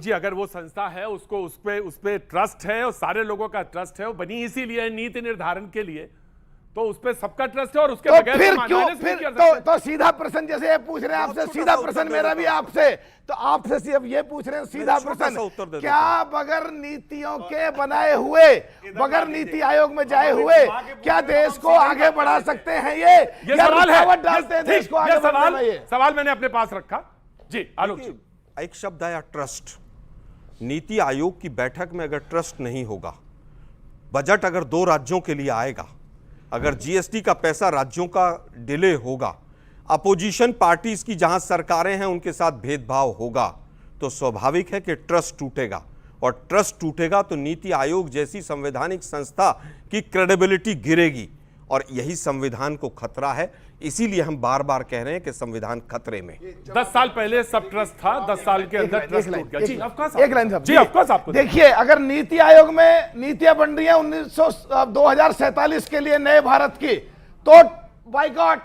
जी अगर वो संस्था है उसको उस पे ट्रस्ट है और सारे लोगों का ट्रस्ट है, वो बनी इसीलिए है नीति निर्धारण के लिए, तो उस पे सबका ट्रस्ट है और उसके बगैर फिर क्यों फिर तो सीधा प्रश्न, जैसे ये पूछ रहे हैं आपसे, सीधा प्रश्न मेरा भी आपसे, तो आपसे सिर्फ ये पूछ रहे हैं सीधा प्रश्न, क्या बगैर नीतियों के बनाए हुए, बगैर नीति आयोग में जाए हुए क्या देश को आगे बढ़ा सकते हैं? ये सवाल है, डालते हैं देश को आगे बढ़ाना। ये सवाल मैंने अपने पास रखा जी। आलोक जी, एक शब्द आया ट्रस्ट। नीति आयोग की बैठक में अगर ट्रस्ट नहीं होगा, बजट अगर 2 राज्यों के लिए आएगा, अगर जीएसटी का पैसा राज्यों का डिले होगा, अपोजिशन पार्टीज की जहां सरकारें हैं उनके साथ भेदभाव होगा, तो स्वाभाविक है कि ट्रस्ट टूटेगा, और ट्रस्ट टूटेगा तो नीति आयोग जैसी संवैधानिक संस्था की क्रेडिबिलिटी गिरेगी, और यही संविधान को खतरा है। इसीलिए हम बार बार कह रहे हैं कि संविधान खतरे में। 10 साल पहले सब ट्रस्ट था, 10 साल के अंदर ट्रस्ट टूट गया। जी ऑफ कोर्स, एक लाइन साहब जी ऑफ कोर्स। आपको देखिए, अगर नीति आयोग में नीतियां बन रही हैं 2047 के लिए नए भारत की, तो बाइकॉट,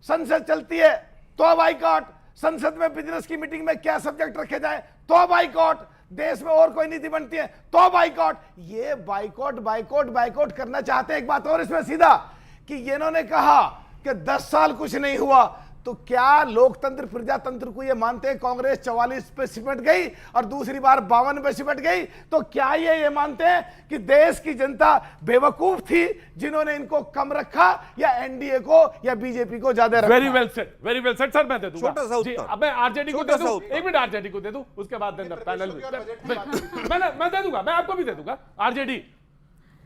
संसद चलती है तो बाइकॉट, संसद में बिजनेस की मीटिंग में क्या सब्जेक्ट रखे जाए तो बाइकॉट, देश में और कोई नीति बनती है तो बाइकॉट। ये बाइकॉट बाइकॉट बाइकॉट करना चाहते हैं। एक बात और इसमें सीधा कि इन्होंने कहा कि 10 साल कुछ नहीं हुआ, तो क्या लोकतंत्र प्रजातंत्र को ये मानते हैं? कांग्रेस 44 पे सिमट गई और दूसरी बार 52 पे सिमट गई, तो क्या ये मानते हैं कि देश की जनता बेवकूफ थी जिन्होंने इनको कम रखा, या एनडीए को या बीजेपी को ज्यादा रखा? Very well said, very well said. Sir मैं दे दूंगा, छोटा सा उत्तर। अब मैं आरजेडी को दे दूं, 1 मिनट आरजेडी को दे दूं, उसके बाद पैनल मैं दे दूंगा, मैं आपको भी दे दूंगा। आरजेडी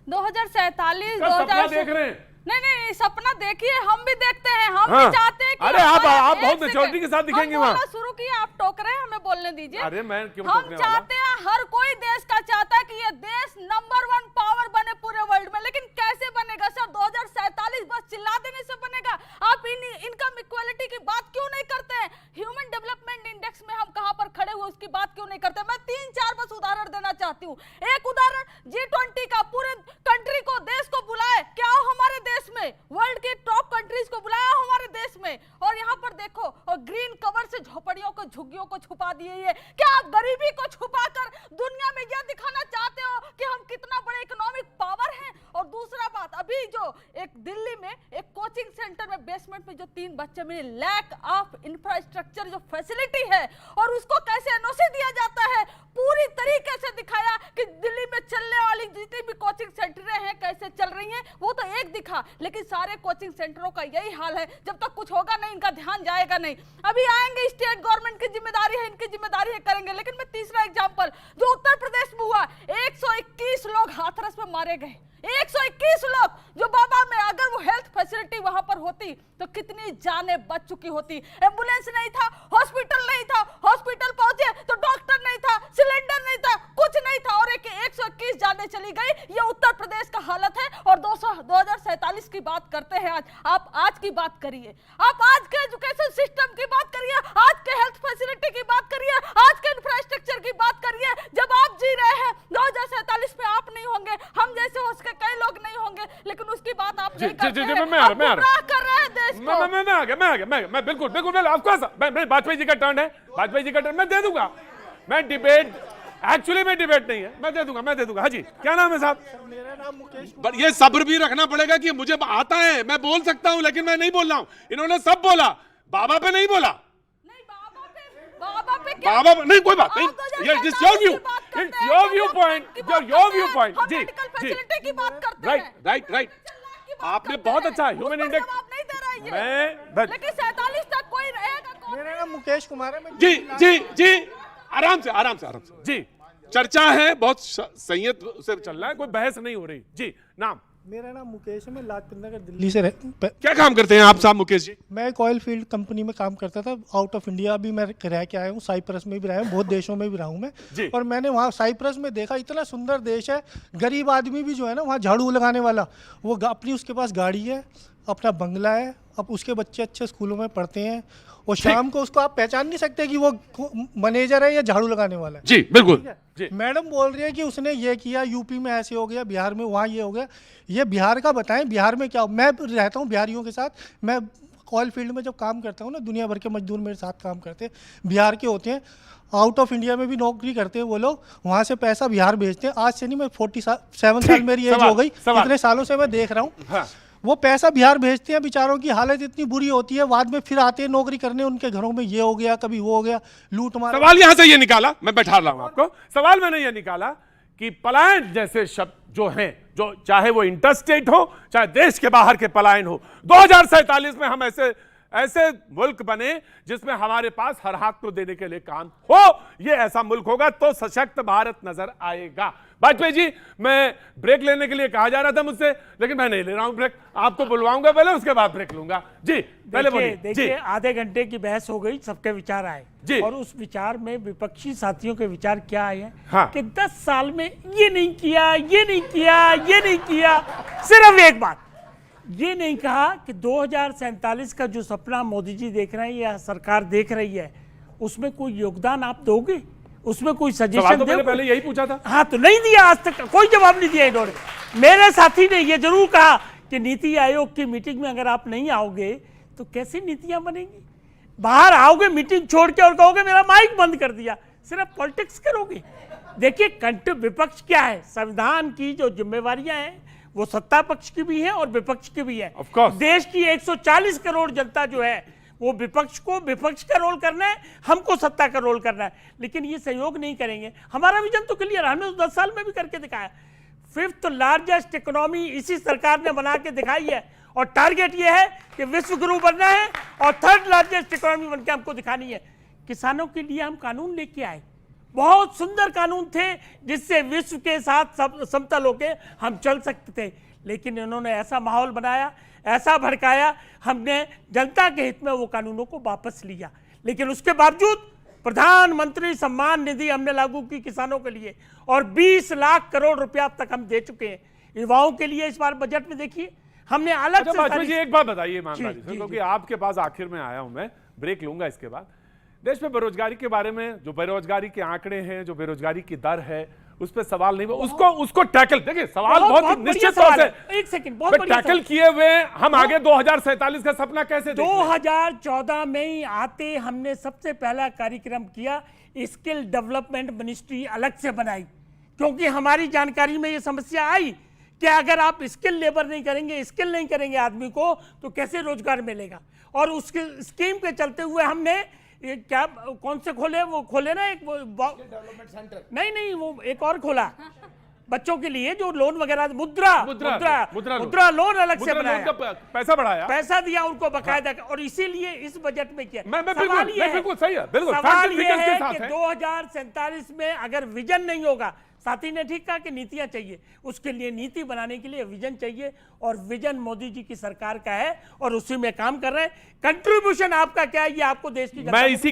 2047 सपना देख रहे हैं? नहीं, सपना देखिए, हम भी देखते हैं, हम भी चाहते हैं कि अरे आप बहुत मेच्योरिटी के साथ दिखेंगे वहां। शुरू किए, आप टोक रहे हैं, हमें बोलने दीजिए। अरे मैं क्यों हम चाहते हैं, हर कोई देश का चाहता है कि ये देश नंबर 1 पावर बने पूरे वर्ल्ड में, लेकिन कैसे बनेगा सर? 2047 बस चिल्ला देने से बनेगा? आप इनकम इक्वालिटी की बात क्यों नहीं करते हैं? ह्यूमन डेवलपमेंट इंडेक्स में हम कहां पर खड़े हुए उसकी बात क्यों नहीं करते? मैं 3-4 बस उदाहरण देना चाहती हूँ। एक उदाहरण, G20 का पूरे कंट्री को, देश को बुलाए, क्या हमारे देश में, वर्ल्ड के टॉप कंट्रीज को बुलाया हमारे देश में, और यहाँ पर देखो, और ग्रीन कवर से झोपड़ियों को, झुग्गियों को छुपा दिए। ये क्या आप गरीबी को छुपाकर दुनिया में यह दिखाना चाहते हो कि हम कितना बड़े इकोनॉमिक पावर हैं? और दूसरा बात, अभी जो एक दिल्ली में एक कोचिंग सेंटर में बेसमेंट में जो 3 बच्चे में लैक ऑफ इंफ्रास्ट्रक्चर जो फैसिलिटी है, और उसको कैसे एनओसी दिया जाता है, पूरी तरीके से दिखाया कि दिल्ली में चलने वाली जितनी भी कोचिंग सेंटरें हैं कैसे चल रही हैं, वो तो एक दिखा, लेकिन सारे कोचिंग सेंटरों का यही हाल है। जब तक कुछ होगा नहीं, इनका ध्यान जाएगा नहीं। अभी आएंगे, स्टेट गवर्नमेंट की जिम्मेदारी है, इनकी जिम्मेदारी है, करेंगे। लेकिन मैं तीसरा एग्जांपल, जो उत्तर प्रदेश में हुआ, 121 लोग हाथरस में मारे गए, 121 लोग, जो बाबा में अगर वो हेल्थ फैसिलिटी वहां पर होती तो कितनी जानें बच चुकी होती। एम्बुलेंस नहीं था, हॉस्पिटल नहीं था, हॉस्पिटल पहुंचे तो डॉक्टर नहीं था, सिलेंडर नहीं था, कुछ नहीं था, और 121 जानें चली गई। ये उत्तर प्रदेश का हालत है। और 2047 की बात करते हैं आज, आप आज की बात करिए, आप आज के एजुकेशन सिस्टम की बात करिए, आज के हेल्थ फैसिलिटी की बात करिए, आज के इंफ्रास्ट्रक्चर की बात करिए। जब आप जी रहे हैं 2047 में आप नहीं होंगे, हम जैसे हो सके कई लोग नहीं होंगे, लेकिन उसकी बात आप नहीं करते हैं। आप कर रहे हैं देश को। मैं आ गया, मैं बिल्कुल ऑफ कोर्स, मैं वाजपेयी जी का टर्न है, वाजपेयी जी का टर्न, मैं दे दूंगा। मैं डिबेट नहीं है, मैं दे दूंगा। हाँ जी, क्या नाम है साहब? मेरा नाम मुकेश। पर ये सब्र भी रखना पड़ेगा कि मुझे आता है, मैं बोल सकता हूं, लेकिन मैं नहीं बोल रहा हूं। इन्होंने सब बोला, बाबा पे नहीं बोला। बाबा पे क्या? बाबा नहीं, कोई बात नहीं। ये this your view, it's your view point, your view point. जी फैसिलिटी की बात करते हैं। राइट। आपने बहुत अच्छा ह्यूमन इंडेक्स, मैं लेकिन 47 तक कोई रहेगा। मेरा नाम मुकेश कुमार है। जी आराम से जी, चर्चा है, बहुत संयत से चल रहा है, कोई बहस नहीं हो रही। जी, नाम? मेरा नाम मुकेश है, मैं लाजपत नगर दिल्ली से क्या काम करते हैं आप साहब मुकेश जी? मैं एक ऑयल फील्ड कंपनी में काम करता था, आउट ऑफ इंडिया भी मैं रह के आया हूँ, साइप्रस में भी रहा हूँ, बहुत देशों में भी रहा हूँ मैं। और मैंने वहाँ साइप्रस में देखा, इतना सुंदर देश है, गरीब आदमी भी जो है ना वहाँ झाड़ू लगाने वाला, वो अपनी उसके पास गाड़ी है, अपना बंगला है, अब उसके बच्चे अच्छे स्कूलों में पढ़ते हैं, और शाम को उसको आप पहचान नहीं सकते कि वो मैनेजर है या झाड़ू लगाने वाला है। जी बिल्कुल। मैडम बोल रही है कि उसने ये किया, यूपी में ऐसे हो गया, बिहार में वहाँ ये हो गया। ये बिहार का बताएं, बिहार में क्या? मैं रहता हूँ बिहारियों के साथ, मैं ऑयल फील्ड में जब काम करता हूँ ना, दुनिया भर के मजदूर मेरे साथ काम करते हैं, बिहार के होते हैं, आउट ऑफ इंडिया में भी नौकरी करते हैं वो लोग, वहाँ से पैसा बिहार भेजते हैं। आज से नहीं, मैं 47 साल मेरी एज हो गई, इतने सालों से मैं देख रहा हूँ। हाँ। वो पैसा बिहार भेजते हैं, बेचारों की हालत इतनी बुरी होती है, बाद में फिर आते हैं नौकरी करने, उनके घरों में ये हो गया, कभी वो हो गया, लूट मार। सवाल यहां से ये निकाला, मैं बैठा रहा हूं आपको, सवाल मैंने ये निकाला कि पलायन जैसे शब्द जो हैं, जो चाहे वो इंटरस्टेट हो चाहे देश के बाहर के पलायन हो, 2047 में हम ऐसे मुल्क बने जिसमें हमारे पास हर हाथ को देने के लिए काम हो, ये ऐसा मुल्क होगा तो सशक्त भारत नजर आएगा। वाजपेयी जी, मैं ब्रेक लेने के लिए कहा जा रहा था मुझसे, लेकिन मैं नहीं ले रहा हूं ब्रेक, आपको बुलवाऊंगा पहले, उसके बाद ब्रेक लूंगा। जी पहले बोलिए। देखिए, आधे घंटे की बहस हो गई, सबके विचार आए जी। और उस विचार में विपक्षी साथियों के विचार क्या आए हैं हाँ। कि 10 साल में ये नहीं किया, ये नहीं किया, ये नहीं किया। सिर्फ एक बात, ये नहीं कहा कि 2047 का जो सपना मोदी जी देख रहे हैं या सरकार देख रही है, उसमें कोई योगदान आप दोगे, उसमें कोई सजेशन तो दोगे? पहले यही पूछा था। हाँ, तो नहीं दिया, आज तक कोई जवाब नहीं दिया इन्होंने। मेरे साथी ने ये जरूर कहा कि नीति आयोग की मीटिंग में अगर आप नहीं आओगे तो कैसे नीतियां बनेंगी? बाहर आओगे मीटिंग छोड़ के और कहोगे मेरा माइक बंद कर दिया, सिर्फ पॉलिटिक्स करोगे। देखिए, विपक्ष क्या है, संविधान की जो जिम्मेवारियां हैं वो सत्ता पक्ष की भी है और विपक्ष की भी है। Of course। देश की 140 करोड़ जनता जो है वो विपक्ष को विपक्ष का रोल करना है, हमको सत्ता का रोल करना है, लेकिन ये सहयोग नहीं करेंगे। हमारा विजन तो क्लियर है, हमने तो 10 साल में भी करके दिखाया। 5th लार्जेस्ट इकोनॉमी इसी सरकार ने बना के दिखाई है और टारगेट ये है कि विश्व गुरु बनना है और 3rd लार्जेस्ट इकोनॉमी बन के हमको दिखानी है। किसानों के लिए हम कानून लेके आए, बहुत सुंदर कानून थे जिससे विश्व के साथ समतल होके हम चल सकते थे, लेकिन इन्होंने ऐसा माहौल बनाया, ऐसा भड़काया, हमने जनता के हित में वो कानूनों को वापस लिया। लेकिन उसके बावजूद प्रधानमंत्री सम्मान निधि हमने लागू की किसानों के लिए और 20 लाख करोड़ रुपया अब तक हम दे चुके हैं युवाओं के लिए। इस बार बजट में देखिए हमने अलग से वाजपेयी जी, एक बात बताइए ईमानदारी से, जी, क्योंकि आपके पास आखिर में आया हूं मैं, ब्रेक लूंगा इसके बाद। देश में बेरोजगारी के बारे में, जो बेरोजगारी के आंकड़े हैं, जो बेरोजगारी की दर है, उस पर सवाल नहीं, उसको टैकल, देखिए सवाल बहुत निश्चित तौर से, एक सेकंड, बहुत बढ़िया टैकल किए हुए हम आगे 2047 का सपना कैसे देखें? 2014 में ही आते हमने सबसे पहला कार्यक्रम किया, स्किल डेवलपमेंट मिनिस्ट्री अलग से बनाई, क्योंकि हमारी जानकारी में ये समस्या आई कि अगर आप स्किल लेबर नहीं करेंगे, स्किल नहीं करेंगे आदमी को, तो कैसे रोजगार मिलेगा। और उसके स्कीम के चलते हुए हमने ये क्या, कौन से खोले, वो खोले ना एक डेवलपमेंट सेंटर, नहीं वो एक और खोला बच्चों के लिए जो लोन वगैरह, मुद्रा लोन अलग से बनाया, पैसा बढ़ाया, पैसा दिया उनको बकायदा, और इसीलिए इस बजट में किया। सवाल ये है कि 2047 में अगर विजन नहीं होगा, साथी ने ठीक कहा कि नीतियां चाहिए, उसके लिए नीति बनाने के लिए विजन चाहिए, और विजन मोदी जी की सरकार का है और उसी में काम कर रहे हैं। कंट्रीब्यूशन आपका क्या है, ये आपको देश की मैं इसी